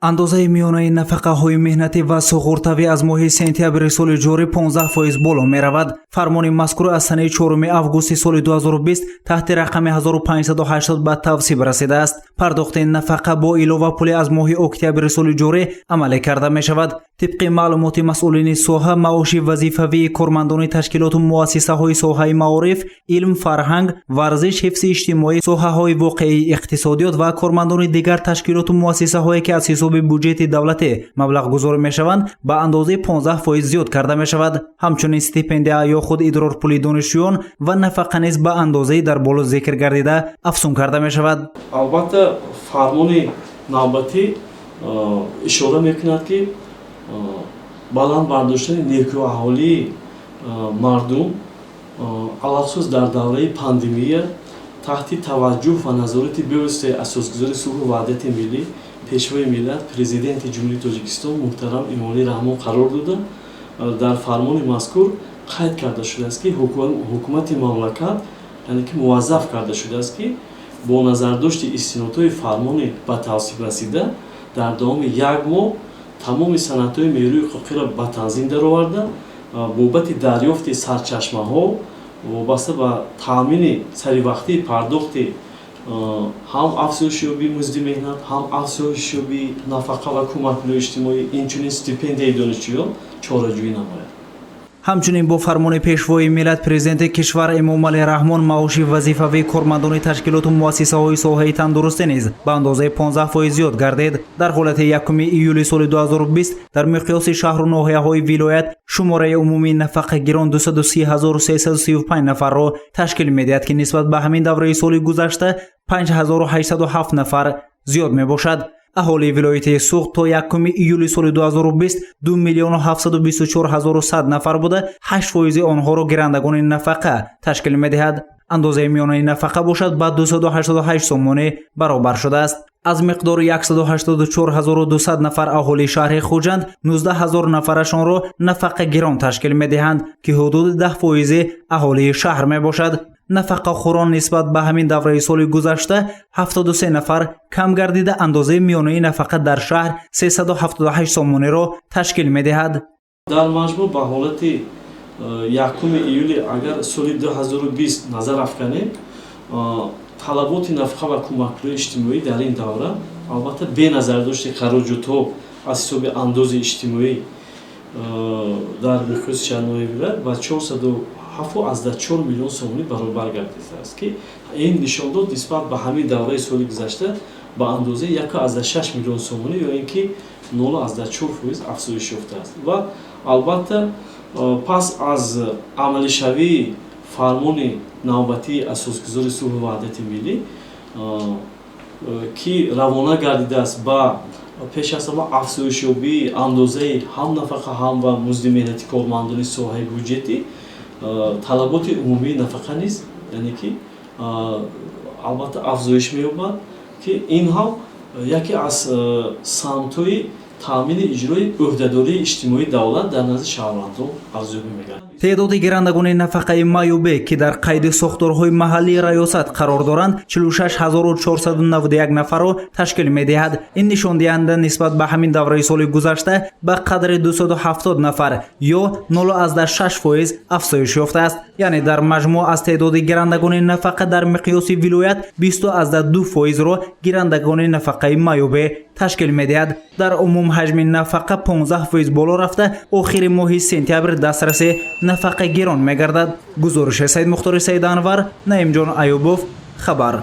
андозаи миёнаи нафақаҳои меҳнатӣ ва суғуртавӣ аз моҳи сентябри соли ҷорӣ 15% боло меравад. Фармони мазкур аз санаи 4 августи соли 2020 таҳти рақами 1580 ба тавсиб расидааст. Пардохти нафақа бо илова пуле аз моҳи октябри соли ҷорӣ амале карда мешавад. тибқи маълумоти масъулини соҳа, маоши вазифавии кормандони ташкилоту муассисаҳои соҳаи маориф, илм, фарҳанг, варзиш, ҳифзи иҷтимоӣ, соҳаҳои воқеии иқтисодиёт ва кормандони дигар ташкилоту муассисаҳое ки аз ҳисоби буҷети давлатӣ маблағ гузор мешаванд ба андозаи 15% зиёд карда мешавад. ҳамчунин стипендия ё худ идрорпули донишҷӯён ва нафақа низ ба андозаи дар боло зикр гардида афзун карда мешавад. албатта фармони навбатӣ ишора мекунад ки баланд бардоштани неркӯи аҳолии мардум алахсус дар давраи пандемия таҳти таваҷҷӯҳ ва назорати бевоситаи асосгузори сулҳу ваҳдати миллӣ пешвои миллат президенти ҷумҳурии Тоҷикистон муҳтарам Эмомалӣ Раҳмон қарор дода дар фармони мазкур қайд карда шудааст ки ҳукумати мамлакат яъне ки муваззаф карда шудааст ки бо назардошти истинодҳои фармони ба тавсиб расида дар давоми 1 моҳ тамоми санадҳои нерӯи ҳуқуқиро ба танзим дароварда бобати дарёфти сарчашмаҳо вобаста ба таъмини саривақтии пардохти ҳам афзоишёбии музди меҳнат, ҳам афзоишёбии нафақа ва кӯмакпулии иҷтимоӣ, инчунин стипендияи донишҷӯён чораҷӯӣ намояд. ҳамчунин бо фармони пешвои миллат президенти кишвар Эмомалӣ Раҳмон маоши вазифавии кормандони ташкилоту муассисаҳои соҳаи тандурустӣ низ ба андозаи 15% зиёд гардид. Дар ҳолати 1 июли соли 2020 дар миқёси шаҳру ноҳияҳои вилоят шумораи умумии нафақагирон 230335 нафарро ташкил медиҳад ки нисбат ба ҳамин давраи соли гузашта 5807 нафар зиёд мебошад. аҳолии вилояти Суғд то 1 июли соли 2020 2,724,100 нафар буда 8% онҳоро гирандагони нафақа ташкил медиҳад. андозаи миёнаи нафақа бошад ба 288 сомонӣ баробар шудааст. аз миқдори 184200 нафар аҳолии шаҳри Хуҷанд 19000 нафарашонро нафақагирон ташкил медиҳанд ки ҳудуди 10% аҳолии шаҳр мебошад. нафақахӯрон нисбат ба ҳамин давраи соли гузашта 73 нафар кам гардида андозаи миёнаи нафақа дар шаҳр 378 сомониро ташкил медиҳад. дар маҷмӯъ ба ҳолати 1 июли агар соли 2020 назар афканем, талаботи нафақа ва кӯмакпулии иҷтимоӣ дар ин давра албатта беназардошти хароҷотҳо аз ҳисоби андози иҷтимоӣ дар миқёси шаҳрноҳияи вилоят ба 4.4 миллион сомонӣ баробар гардидааст ки ин нишон дод нисбат ба ҳамин давраи соли гузашта ба андозаи 1.6 миллион сомонӣ ё ин ки 0.4% афзоиш ёфтааст. ва албатта пас аз амалишавии фармони навбатии асосгузори сулҳу ваҳдати миллӣ ки равона гардидааст ба пеш аз ҳама афзоишёбии андозаи ҳам нафақа ҳам ва музди меҳнати кормандони соҳаи бюҷетӣ, талаботи умумии нафақа низ яъне ки албатта афзоиш меёбад ки ин ҳам яке аз самтҳои таъмини иҷрои ӯҳдадории иҷтимоии давлат дар назди шаҳрвандон арзёбӣ мегардад. теъдоди гирандагони нафақаи маъюбе ки дар қайди сохторҳои маҳаллии раёсат қарор доранд 46491 нафарро ташкил медиҳад. ин нишондиҳанда нисбат ба ҳамин давраи соли гузашта ба қадри 270 нафар ё 0.6% афзоиш ёфтааст. яъне дар маҷмӯъ аз теъдоди гирандагони нафақа дар миқёси вилоят 20.2%ро гирандагони нафақаи маъюбе ташкил медиҳад. дар умум ҳаҷми нафақа 15% боло рафта охири моҳи сентябр дастраси нафақагирон мегардад. гузориши Саид Мухтори Саиданвар, Наимҷон Аюбов, хабар.